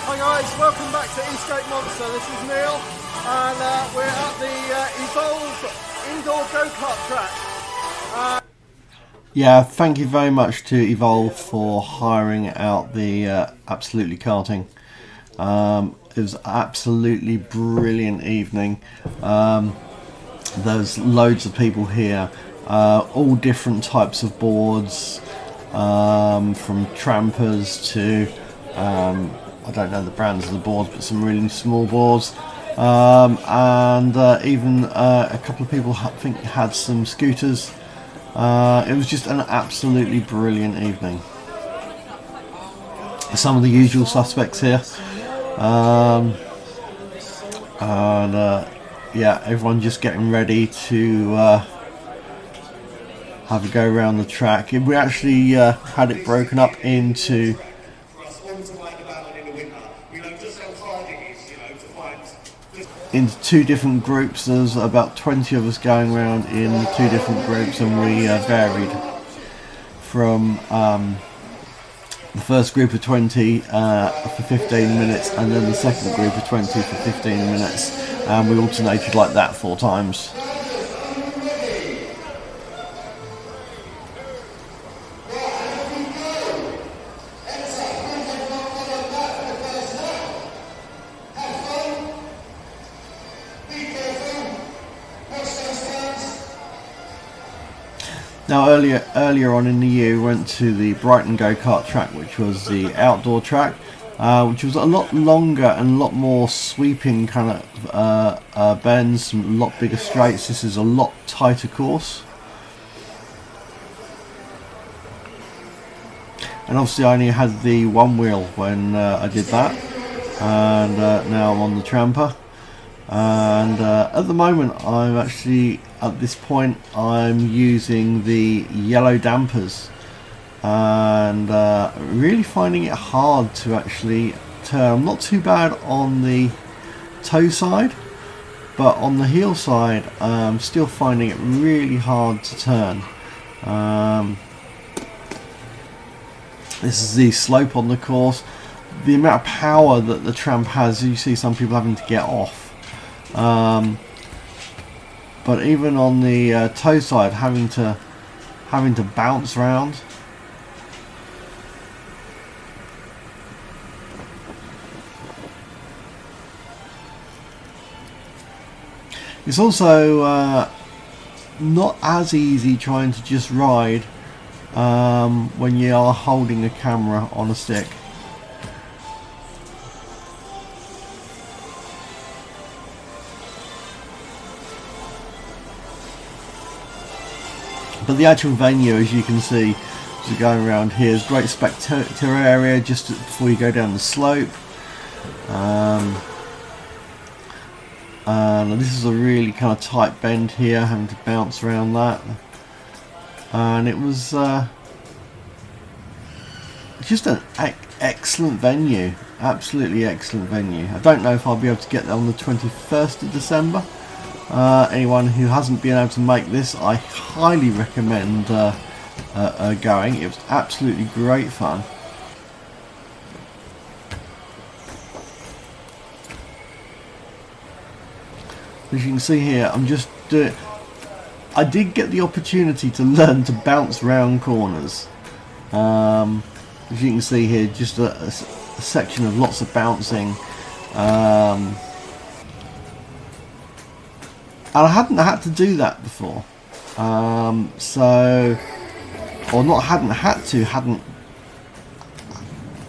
Hi guys, welcome back to Eastgate Monster. This is Neil, and we're at the Evolve indoor go-kart track. Yeah, thank you very much to Evolve for hiring out the Absolutely Karting. It was an absolutely brilliant evening. There's loads of people here, all different types of boards, from Trampas to I don't know the brands of the boards, but some really small boards, and even a couple of people I think had some scooters. It was just an absolutely brilliant evening. Some of the usual suspects here, and yeah, everyone just getting ready to have a go around the track. We actually had it broken up into two different groups. There's about 20 of us going around in two different groups, and we varied from the first group of 20 for 15 minutes, and then the second group of 20 for 15 minutes, and we alternated like that 4 times. Now earlier on in the year, we went to the Brighton go-kart track, which was the outdoor track, which was a lot longer and a lot more sweeping kind of bends, a lot bigger straights. This is a lot tighter course. And obviously I only had the one wheel when I did that, and now I'm on the Trampa. And at the moment I'm actually, at this point, I'm using the yellow dampers, and really finding it hard to actually turn. I'm not too bad on the toe side, but on the heel side I'm still finding it really hard to turn. This is the slope on the course. The amount of power that the Tramp has, you see some people having to get off. But even on the toe side, having to bounce around. It's also not as easy trying to just ride when you are holding a camera on a stick. But the actual venue, as you can see, as you're going around here, is a great spectator area just before you go down the slope. And this is a really kind of tight bend here, having to bounce around that. And it was just an excellent venue, absolutely excellent venue. I don't know if I'll be able to get there on the 21st of December. Anyone who hasn't been able to make this, I highly recommend going. It was absolutely great fun. As you can see here, I'm just doing. I did get the opportunity to learn to bounce round corners. As you can see here, just a section of lots of bouncing. And I hadn't had to do that before, so, or not hadn't had to,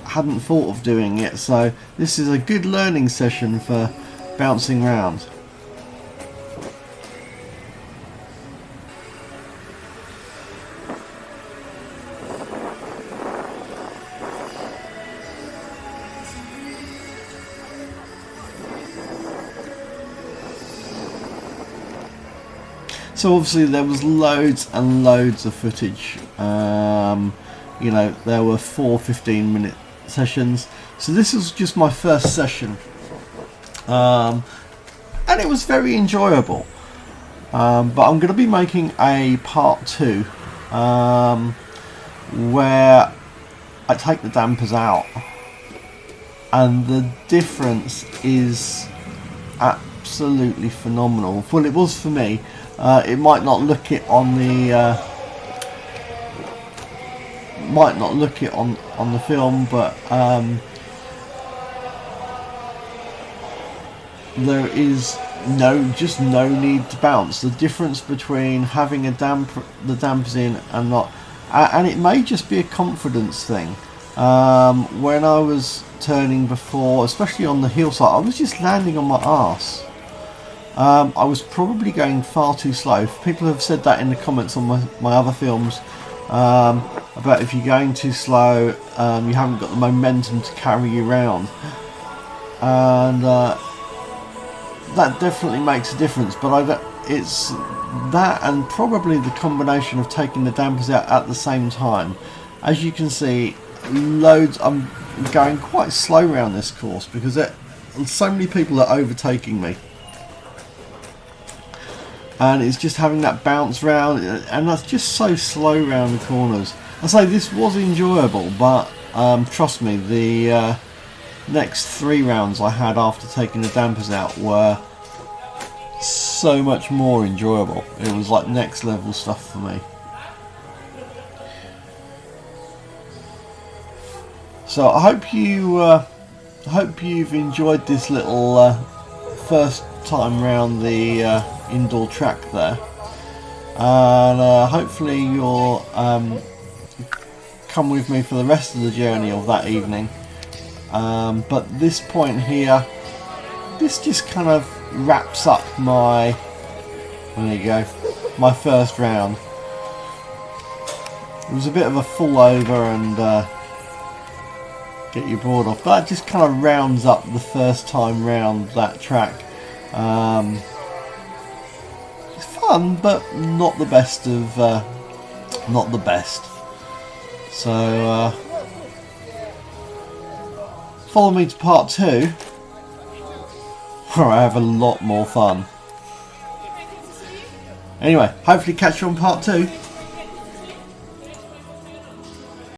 hadn't thought of doing it. So this is a good learning session for bouncing around. So obviously there was loads and loads of footage. You know, there were 4 15-minute sessions. So this was just my first session, and it was very enjoyable. But I'm going to be making a part 2, where I take the dampers out and the difference is absolutely phenomenal. Well, it was for me. It might not look it on the on the film, but there is just no need to bounce. The difference between having the dampers in and not, and it may just be a confidence thing. When I was turning before, especially on the hillside, I was just landing on my arse. I was probably going far too slow. People have said that in the comments on my other films, about if you're going too slow, you haven't got the momentum to carry you around, and that definitely makes a difference. But it's that, and probably the combination of taking the dampers out at the same time. As you can see, I'm going quite slow around this course because so many people are overtaking me, and it's just having that bounce round, and that's just so slow round the corners. I say this was enjoyable, but trust me, the next 3 rounds I had after taking the dampers out were so much more enjoyable. It was like next level stuff for me. So I hope you've enjoyed this little first time round the indoor track there, and hopefully you'll come with me for the rest of the journey of that evening. But this point here, this just kind of wraps up my, there you go, my first round. It was a bit of a fall over and get your board off, but that just kind of rounds up the first time round that track. It's fun, but not the best of not the best. So follow me to part 2, where I have a lot more fun. Anyway, hopefully catch you on part 2.